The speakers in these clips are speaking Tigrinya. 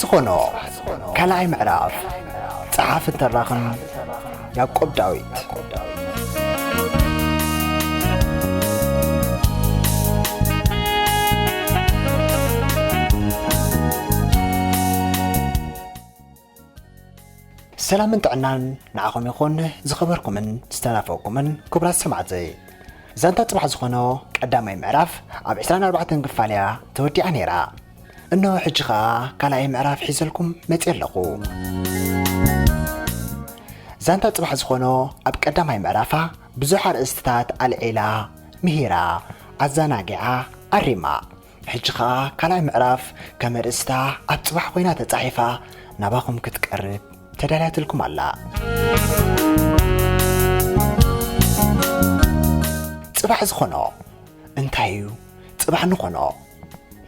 ዝኾኖ ካልኣይ ምዕራፍ ጸሓፍን ተራኽን ያዕቆብ ዳዊት ሰላምን ጥዕናን ንዓኹም ይኹን ዝኸበርኩምን ዝተናፈቁምን ክቡራት ሰማዕተይ ዛንታ ጽባሕ ዝኾኖ ቀዳማይ ምዕራፍ ኣብ 24 ክፋልያ ተወዲዓ ነይራ እነሆ ሕጂ ኸኣ ካልኣይ ምዕራፍ ሒዘልኩም መፅእ ኣለኹ ዛንታ ጽባሕ ዝኾኖ ኣብ ቀዳማይ ምዕራፋ ብዙሕ ኣርእስትታት ኣልዒላ ምሂራ ኣዘናጊዓ ኣሪማ ሕጂ ኸኣ ካልኣይ ምዕራፍ ከም ኣርእስታ ኣብ ጽባሕ ኮይና ተጻሒፋ ናባኹም ክትቀርብ ተዳልያትልኩም ኣላ ጽባሕ ዝኾኖ እንታይ እዩ ጽባሕ ንኾኖ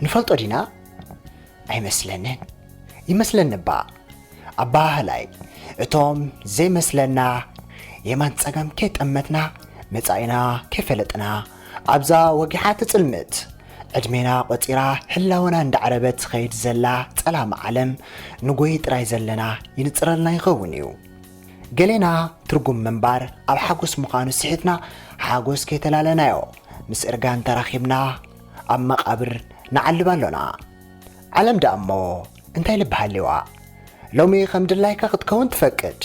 ንፈልጦ ዲና ኣይመስለንን ይመስለኒ እባ ኣባህላይ እቶም ዘይመስለና የማን ፀገም ከይጠመትና መጻኢና ከይፈለጥና ኣብዛ ወጊሓ ትጽልምት ዕድሜና ቆፂራ ህላወና እንዳዓረበት ኸይድ ዘላ ጸላም ዓለም ንጎይ ጥራይ ዘለና ይንጽረልና ይኸውን እዩ ገሌና ትርጉም ምንባር ኣብ ሓጎስ ምዃኑ ስሒትና ሓጎስ ከይተላለናዮ ምስ እርጋን ተራኺብና ኣብ መቓብር ንዓልብ ኣሎና ዓለም ዳ እሞ እንታይ ልበሃሊዋ ሎሚ ከም ድላይካ ክትከውን ትፈቅድ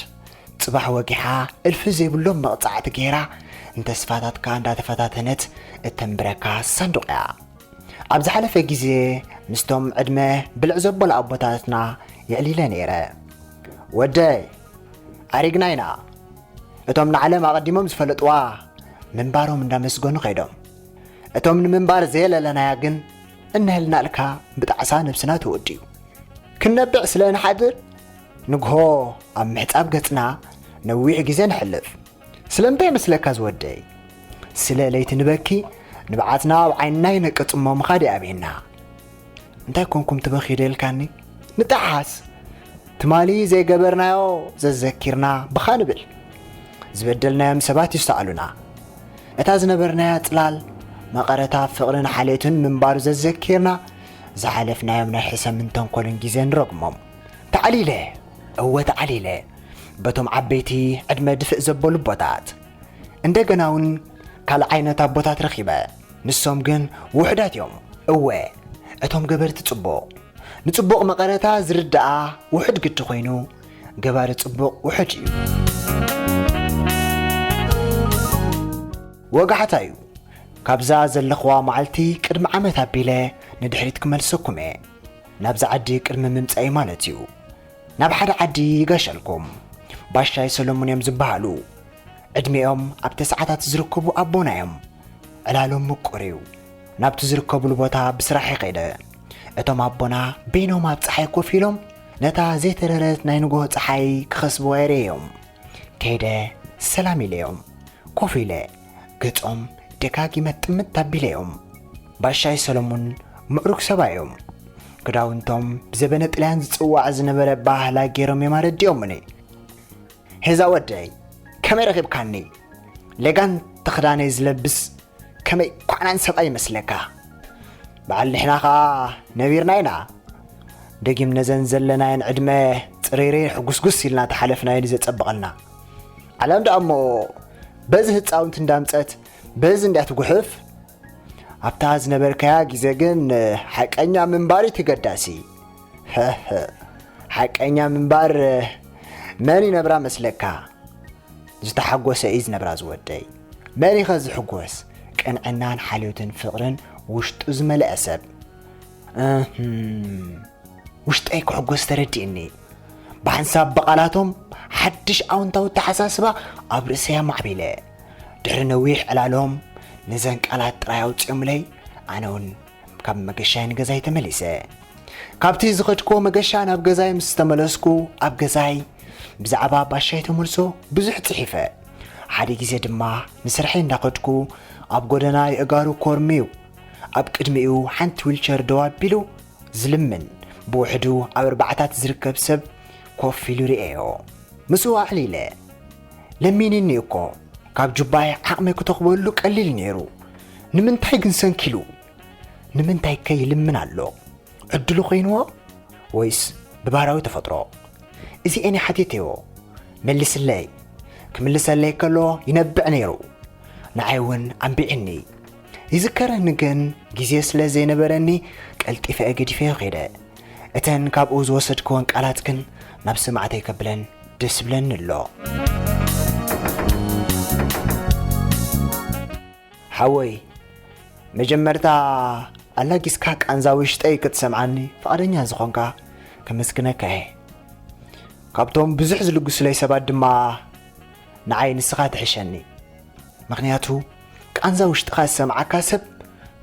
ጽባሕ ወጊሓ እልፊ ዘይብሎም መቕጻዕቲ ገይራ እንተስፋታትካ እንዳተፈታተነት እተንብረካ ሳንዱቕ እያ ኣብ ዝሓለፈ ግዜ ምስቶም ዕድመ ብልዕ ዘበሉ ኣቦታትና የዕሊለ ነይረ ወደይ ኣሪግና ኢና እቶም ንዓለም ኣቐዲሞም ዝፈለጥዋ ምንባሮም እንዳመስገኑ ኸይዶም እቶም ንምንባር ዘየለለናያ ግን እንህልናልካ ብጣዕሳ ነብስና ትወድዩ ክንነብዕ ስለ ንሓድር ንግሆ ኣብ ምሕፃብ ገጽና ነዊሕ ግዜ ንሕልፍ ስለምንታይ መስለካ ዝወደይ ስለ ለይቲ ንበኪ ንብዓትና ኣብ ዓይንና ይነቅጽሞ ምኻድ ኣብየና እንታይ ኮንኩም ትበኺደ ኢልካኒ ንጣሓስ ትማሊ ዘይገበርናዮ ዘዘኪርና ብኻ ንብል ዝበደልናዮም ሰባት ይስተኣሉና እታ ዝነበርናያ ጽላል መቐረታ ፍቕርን ሓልየትን ምንባሩ ዘዘኪርና ዝሓለፍናዮም ናይ ሕሰምን ተንኰልን ግዜ ንረግሞም ተዓሊለ እወ ተዓሊለ በቶም ዓበይቲ ዕድመ ድፍእ ዘበሉ ቦታት እንደገና እውን ካልእ ዓይነት ኣቦታት ረኺበ ንሶም ግን ውሕዳት እዮም እወ እቶም ገበርቲ ጽቡቕ ንጽቡቕ መቐረታ ዝርድኣ ውሕድ ግዲ ኮይኑ ገባሪ ጽቡቕ ውሕድ እዩ ወጋሕታ እዩ ካብዛ ዘለኽዋ መዓልቲ ቅድሚ ዓመት ኣቢለ ንድሕሪት ክመልሰኩም እየ ናብዛ ዓዲ ቅድሚ ምምጻኢ ማለት እዩ ናብ ሓደ ዓዲ ይገሸልኩም ባሻይ ሰሎሞን እዮም ዝበሃሉ ዕድሜኦም ኣብ ተስዓታት ዝርከቡ ኣቦና እዮም ዕላሎም ምቁር እዩ ናብቲ ዝርከቡሉ ቦታ ብስራሕ ይኸይደ እቶም ኣቦና በይኖም ኣብ ፀሓይ ኮፍ ኢሎም ነታ ዘይተረረት ናይ ንጎሆ ፀሓይ ክኸስብዋ የርእዮም ከይደ ሰላም ኢለዮም ኮፍ ኢለ ገጾም ደጋጊመ ጥምት ኣቢለዮም ባሻይ ሰሎሞን ምዕሩግ ሰባ እዮም ክዳውንቶም ብዘበነ ጥልያን ዝጽዋዕ ዝነበረ ባህላ ገይሮም የማረዲኦምኒ ሄዛ ወደይ ከመይ ረኺብካኒ ለጋን ተኽዳነይ ዝለብስ ከመይ ኳዕናን ሰብኣይ ይመስለካ በዓል ንሕና ኸኣ ነቢርና ኢና ደጊም ነዘን ዘለናየን ዕድመ ጽሬሬ ሕጉስጉስ ኢልና ተሓለፍናየን ዘጸብቐልና ዓለም ዳ እሞ በዚ ህፃውንቲ እንዳምፀት በዚ እንዲያ ትጉሕፍ ኣብታ ዝነበርካያ ግዜ ግን ሓቀኛ ምንባር ትገዳሲ ሓቀኛ ምንባር መን ይነብራ መስለካ ዝተሓጎሰ እዩ ዝነብራ ዝወደይ መን ኢኸ ዝሕጎስ ቅንዕናን ሓልዮትን ፍቕርን ውሽጡ ዝመልአ ሰብ ውሽጠይ ክሕጎስ ተረዲእኒ ብሓንሳብ በቓላቶም ሓድሽ ኣውንታዊ ተሓሳስባ ኣብ ርእሰያ ማዕቢለ ድሕሪ ነዊሕ ዕላሎም ነዘን ቃላት ጥራይ ኣውፅኦምለይ ኣነ እውን ካብ መገሻይ ንገዛይ ተመሊሰ ካብቲ ዝኸድክዎ መገሻ ናብ ገዛይ ምስ ተመለስኩ ኣብ ገዛይ ብዛዕባ ባሻይ ተመልሶ ብዙሕ ጽሒፈ ሓደ ግዜ ድማ ንስርሐይ እንዳኸድኩ ኣብ ጎደና የእጋሩ ኮርሚው ኣብ ቅድሚኡ ሓንቲ ዊልቸር ደው ኣቢሉ ዝልምን ብውሕዱ ኣብ ኣርባዕታት ዝርከብ ሰብ ኮፍ ኢሉ ርአዮ ምስኡ ኣዕሊለ ለሚንኒ እኮ ካብ ጁባይ ዓቕመይ ክተኽበሉ ቀሊል ነይሩ ንምንታይ ግን ሰንኪሉ ንምንታይ ከይልምን ኣሎ ዕድሉ ኾይንዎ ወይስ ببهراوي تفطرو إزي أني حتيتيو ملس اللي كملس اللي كله ينبع نيرو نعيون عم بعني يذكر نجن جزيس لزين برني قلت إفا أجدي فيه غيره أتن كابوز وسد كون قالاتكن نفس معتي كبلن دسبلن اللو حوي مجمرتا الله جسكاك أنزاويش تأيكت سمعني فأرنيا زخونكا كمسكنك هي كابتوم بزحز لقس لي سباد ما نعين السقات حشاني مغنياتو كأنزاويش تقاس سمعا كاسب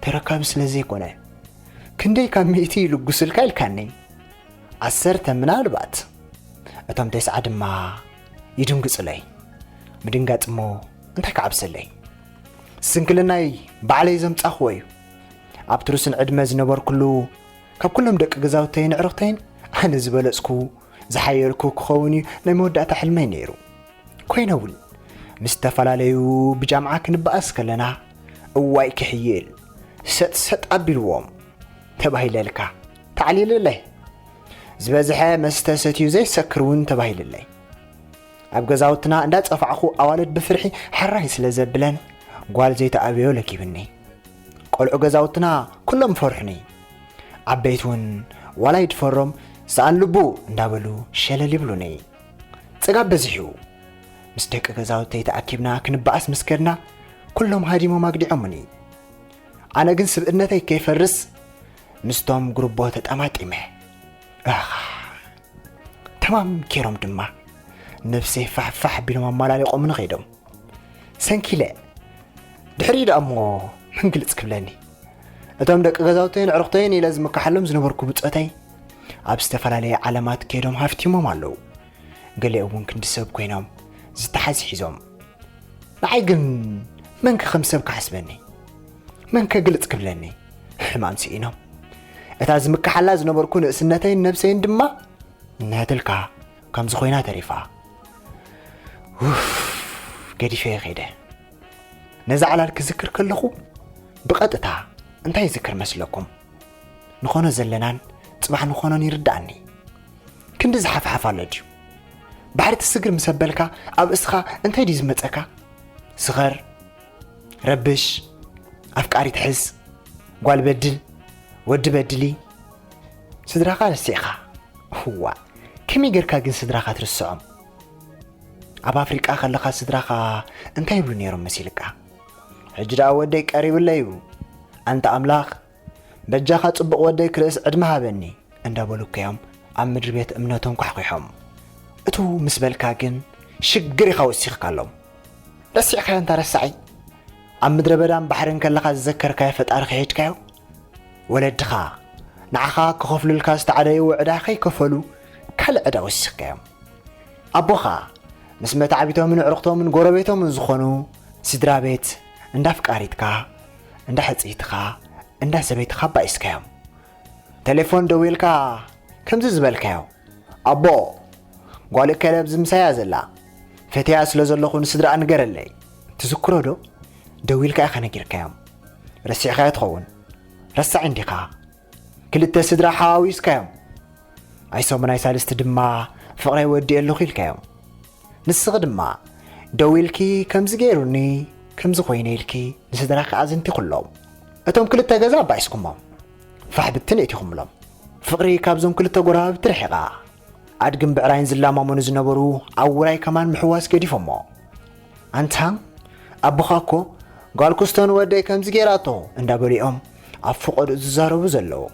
تركاب سلزي كونه كندي كاميتي لقس الكايل كاني عسرت من البات أتم تسعد ما يدنقص لي مدنقات مو انتك عبس لي سنكلناي بعلي زمت أخوي أبترسن عدم زنبر كله كاب كلهم دق جزاوتين عرفتين أنا زبالسكو زحيركو كخوني نمودة حلمين نيرو كوينول مستفلاليو بجامعة كنبأس كلنا أواي كحيل ست أبي الوام تبهي للكا تعالي لله زبازحة مستستيو زي سكرون تبهي لله أبقى زاوتنا اندات أفعخو أوالد بفرحي حراي سلزبلن قوال زي تأبيو لكي بني قولعو قزاوتنا كلهم فرحني عبيتون ولا يتفرم سأل لبو ندابلو شلل يبلوني تسقاب بزحيو مستيق قزاوتي تأكيبنا كنبأس مسكرنا كلهم هاديمو ماقدي عمني أنا قن سبقنتي كيف الرس مستوم قربوه تتأمات إمه تمام كيروم دمه نفسي فح بينو ممالالي قومن غيدهم سنكيلا دحريد أمو من قلت كبلاني أتم دك غزاوتين عرقتين لازم كحلم زنبركو بتصأتي أبستفلالي علامات كيدهم هافتيمو مالو قال لي أبون كنت سبب كوينهم زتحازي حيزهم نعيقن منك خمسة كحسبني منك قلت كبلاني حمام سئينهم أتازم كحلا زنبركو نقسنتين نفسين دما إنها تلقى كم زخوينات ريفا قدي فيه غيده نزعل الكذكر كلخو بقطتا انتي ذكر مسلكم نخونا زلنان صباح نخونا يردعني كند زحف علىجو بحرت السجر مسبلكا اب اسخا انتي دي زمصكا صغر ربش افكاري تحس قال بدل ود بدلي صدراخا السيخا هو كم يقركا جن صدراخا ترسعهم اب افريقيا خلخا صدراخا انتي يبلو نيرم مسيلكا حجرا ودي قريب الليو أنت أملاخ بجاخة صبق ودي كرئيس عدمها بني اندابولو كيوم عم مدر بيت امنتهم كحقيحهم اتو مسبالكا جن شقري خوسيخ كالهم رسيع خيان ترسعي عم مدر بدان بحرين كاللخا تذكر كيفت أرخي هيتكاو ولدخا نعخا كخفلو الكاست عدايو وعداخي كفلو كالعدا وسيخ كيوم أبوخا مسمت عبيتهم من عرقتهم من قربيتهم من زخونو سدرا بيت اندافك أريدكا اندا حصيتخا اندا سبيتخا بايسكايم تليفون دويلكا كم زبالكايو ابو قال كلب زمسايا زلا فتيا سلازلخو نسدرا نغرلي تذكرو دو دويلكا خنغيركايم رسيخا يتخون رسع عنديكا كلتا سدرا حاويسكايم ايسو مناي سالست دما فقري ودي اللوخيلكايم نسخ دما دويلكي كم زغيروني كم زخويني لكي نسدراك عزنتي كلهم اتهم كلتا غزا بايسكمهم فحبتن ايتيهم لهم فقري كابزهم كلتا غراب ترحقا ادغم بعراين زلاما من زنبرو اوراي كمان محواس كديفمو انتام ابخاكو قال كستون ودي كم زغيراتو اندابريهم افقد ززارو زلو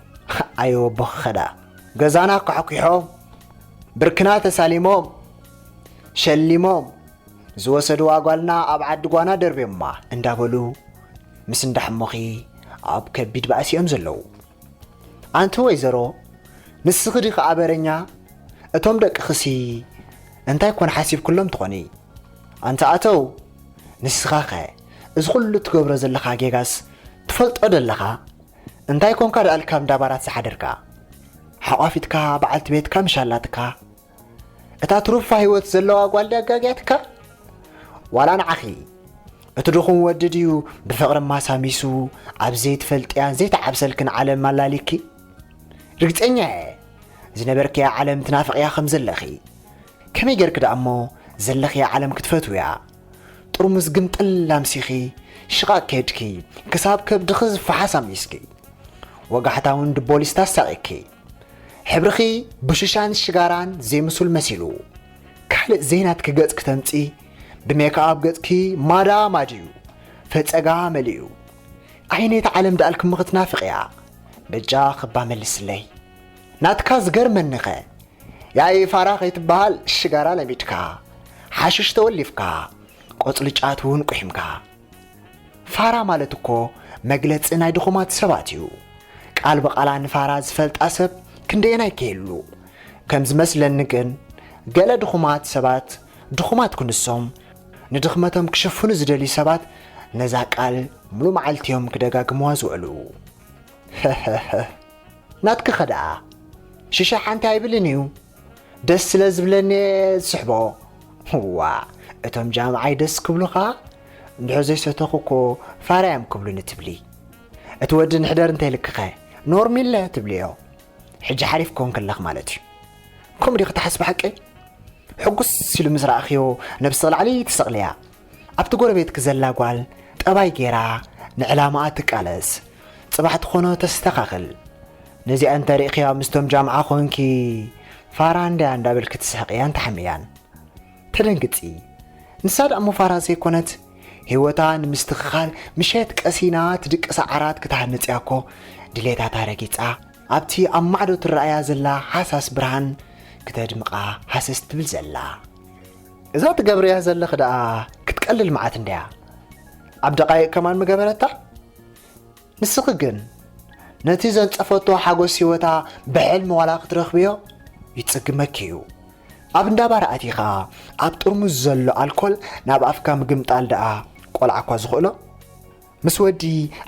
ايو بخدا غزانا قحقيحو بركنا تساليمو شليمو زوسدو اقالنا اب عد غوانا دربيما اندابلو مس اندحمخي اب كبيد باسيام زلو انت ويزرو نسخدي خابرنيا اتوم دق خسي انت يكون حاسب كلهم تقوني انت اتو نسخاخه از كل تغبر زلخا جيغاس تفلط ادلخا انت يكون كار الكام دابارات سحدركا حقافيتكا بعلت بيتكا مشالاتكا اتا تروفا هيوت زلو اقوال دغاغياتكا ولا نعخي اتدخون ودديو بفقر ما ساميسو عب زيت فلطيان زيت عبسلكن على مالاليكي رغطنيا زنبركيا عالم تنافق يا خمز اللخي كم يجرك دعمو زلخي عالم كتفتويا ترمز قمت اللامسيخي شغاك كيدكي كساب كبدخز فحسام يسكي وقحتاون دبوليس تاساقكي حبرخي بششان الشجاران زي مسول مسيلو كحل زينات كجت كتمتي بميك اب جتكي مادا ماجيو فتسقا مليو عينيت عالم دالكم مغتنافقيا بجا خبا ملسلي ناتكاز غير منخه يا اي فراغ يتبال الشجارة لبيتكا حاشش تولفكا قصل ጫቱን ቁሕምካ ፋራ ማለት እኮ መግለጽ ናይ ድኹማት ሰባት እዩ ቃል በቃላ ንፋራ ዝፈልጣ ሰብ ክንደየና ይከሉ ከም ዝመስለኒ ግን ገለ ድኹማት ሰባት ድኹማት ኩንሶም ንድኽመቶም ክሽፍኑ ዝደሊ ሰባት ነዛ ቃል ሙሉ መዓልቲዮም ክደጋግምዋ ዝውዕሉ ናትክ ኸዳ ሽሻ ሓንቲ አይብልን እዩ ደስ ስለዝብለኒ ዝስሕቦ ዋ እቶም ጃምዓይ ደስ ክብሉኻ እንድሕዘይ ሰተኹኮ ፋራያም ክብሉን ትብሊ እትወድ ንሕደር እንታይ ልክኸ ኖርሚለ ትብሊዮ ሕጂ ሓሪፍ ኮን ከለኽ ማለት እዩ ከምዲ ክትሓስብ ሓቂ ሕጉስ ሲሉ ምስራእኽዮ ነብስ ልዓሊ ትሰቕልያ ኣብቲ ጎረቤት ክዘላ ጓል ጠባይ ጌራ ንዕላማኣ ትቃለስ ጽባሕ ትኾኖ ተስተኻኽል ነዚኣ እንተሪእኽያ ምስቶም ጃምዓ ኾንኪ ፋራ እንዳብል ክትስሕቕያን ተሓምያን ተደንግፂ ንሳድ ኣሙፋራ ዘይኮነት ህይወታ ንምስትኽኻል ምሸት ቀሲና ትድቅሳ ዓራት ክታህንጽያኮ ድሌታ ታረጊጻ ኣብቲ ኣብ ማዕዶ ትረኣያ ዘላ ሓሳስ ብርሃን ክተድምቓ ሓሰስ ትብል ዘላ እዛ ትገብርያ ዘለኽ ደኣ ክትቀልል መዓት እንደያ ኣብ ደቓይቕ ከማን መገበረታ ንስኺ ግን ነቲ ዘንጸፈቶ ሓጎስ ህይወታ ብሕልሚ ዋላ ክትረኽብዮ ይጽግመኪ እዩ ኣብ እንዳባራኣቲኻ ኣብ ጥርሙዝ ዘሎ ኣልኮል ናብ ኣፍካ ምግምጣል ደኣ ቆልዓኳ ዝኽእሎ ምስ ወዲ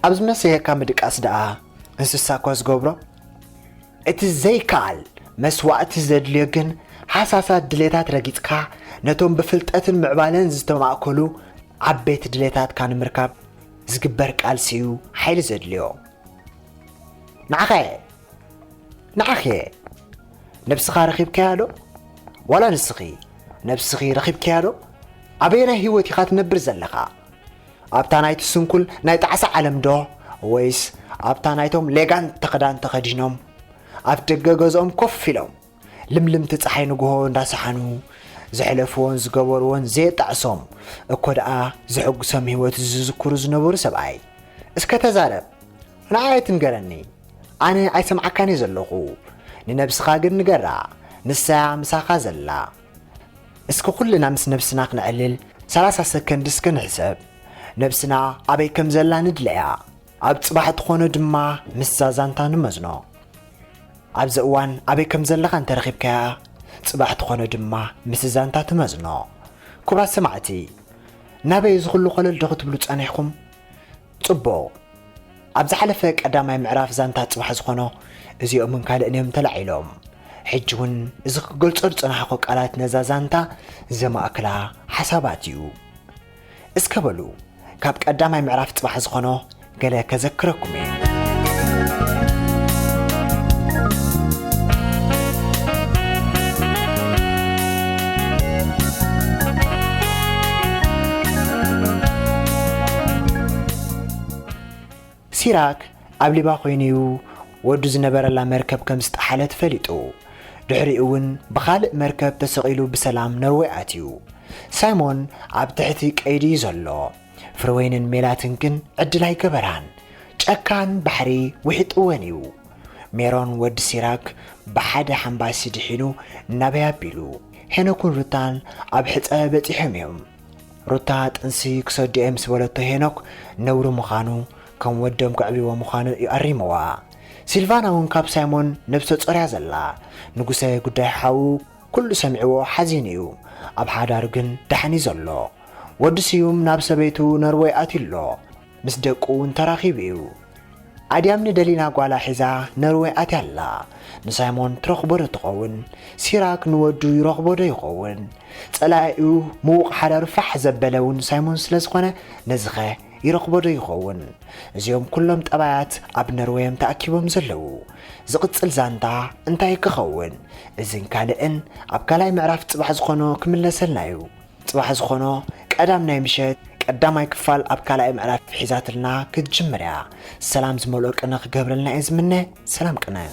ኣብ ዝመሰየካ ምድቃስ ደኣ እንስሳ እኳ ዝገብሮ እቲ ዘይከኣል መስዋዕቲ ዘድልዮ ግን ሓሳሳት ድሌታት ረጊጽካ ነቶም ብፍልጠትን ምዕባለን ዝተማእከሉ ዓበይቲ ድሌታትካ ንምርካብ ዝግበር ቃልሲ እዩ ሓይሊ ዘድልዮ ንዓኸ ነብስኻ ረኺብከያ ዶ ዋላ ንስኺ ነብስኺ ረኺብከያ ዶ ኣበየና ህይወት ኢኻ ትነብር ዘለኻ ኣብታ ናይቲ ስንኩል ናይ ጣዕሳ ዓለም ዶ ወይስ ኣብታ ናይቶም ሌጋን ተኸዳን ተኸዲኖም ኣብ ደገ ገዝኦም ኮፍ ኢሎም ልምልምቲ ፀሓይ ንግሆ እንዳሰሓኑ ዘሕለፍዎን ዝገበርዎን ዘየጣዕሶም እኮ ደኣ ዝሕጉሶም ህይወት ዝዝክሩ ዝነበሩ ሰብኣይ እስከ ተዛረብ ንዓይ ትንገረኒ ኣነ ኣይሰምዓካኒ ዘለኹ ንነብስኻ ግን ንገራ ንሳ ምሳኻ ዘላ እስከ ኩልና ምስ ነብስና ክንዕልል 30 ሰከንድ እስከ ንሕሰብ ነብስና ኣበይ ከም ዘላ ንድለያ ኣብ ጽባሕ ትኾነ ድማ ምስ ዛዛንታ ንመዝኖ ኣብ ዘእዋን ኣበይ ከም ዘለኻ እንተረኺብከያ ጽባሕ ትኾነ ድማ ምስ ዛንታ ትመዝኖ ክቡራት ሰማዕቲ ናበይ ዝኽሉ ኸለል ዶ ክትብሉ ጸኒሕኩም ጽቡቕ ኣብ ዝሓለፈ ቀዳማይ ምዕራፍ ዛንታ ጽባሕ ዝኾኖ እዚኦምን ካልእንም ተላዒሎም ሕጂ እውን እዚ ክገልጾ ዝጸናሕኮ ቃላት ነዛ ዛንታ ዘማእክላ ሓሳባት እዩ እስከ በሉ ካብ ቀዳማይ ምዕራፍ ጽባሕ ዝኾኖ ገለ ከዘክረኩም እየ ሲራክ ኣብ ሊባ ኮይኑ ወዱ ዝነበረላ መርከብ ከም ዝተሓለት ፈሊጡ ድሕሪኡ እውን ብኻልእ መርከብ ተሰቒሉ ብሰላም ነርዌይ ኣትዩ ሳይሞን ኣብ ትሕቲ ቀይዲ ዘሎ ፍርወይንን ሜላትን ግን ዕድል ኣይገበራን ጨካን ባሕሪ ውሕጥወን እዩ ሜሮን ወዲ ሲራክ ብሓደ ሓምባሲ ድሒኑ ናበይ ኣቢሉ ሄኖክን ሩታን ኣብ ሕፀ በፂሖም እዮም ሩታ ጥንሲ ክሰዲኦ ምስ በለቶ ሄኖክ ነውሪ ምዃኑ ከም ወዶም ክዕብይዎ ምዃኑ ይኣሪመዋ ሲልቫና እውን ካብ ሳይሞን ነብሰ ጾርያ ዘላ ንጉሰ ጉዳይ ሓው ኩሉ ሰሚዕዎ ሓዚን እዩ ኣብ ሓዳር ግን ዳሕኒ ዘሎ ወዲ ስዩም ናብ ሰበይቱ ነርዌይ ኣትሎ ምስ ደቁ እውን ተራኺቡ እዩ ኣድያም ንደሊና ጓላ ሒዛ ነርዌይ ኣትያላ ንሳይሞን ትረኽቦ ዶ ትኸውን ሲራክ ንወዱ ይረኽቦ ዶ ይኸውን ጸላኢኡ ምዉቕ ሓዳሩ ፋሕ ዘበለ እውን ሳይሞን ስለ ዝኾነ ነዝኸ يرقبو دو يخون زيوم كلهم طبعات اب نرويم تاكيبهم زلو زقصل زانتا انتاي كخون ازن كالئن اب كالاي معرف صباح زخونو كملسلنايو صباح زخونو قدام ناي مشت قداماي كفال اب كالاي معرف حيزاتلنا كتجمريا سلام زملو قنا خغبرلنا ازمنه سلام قنا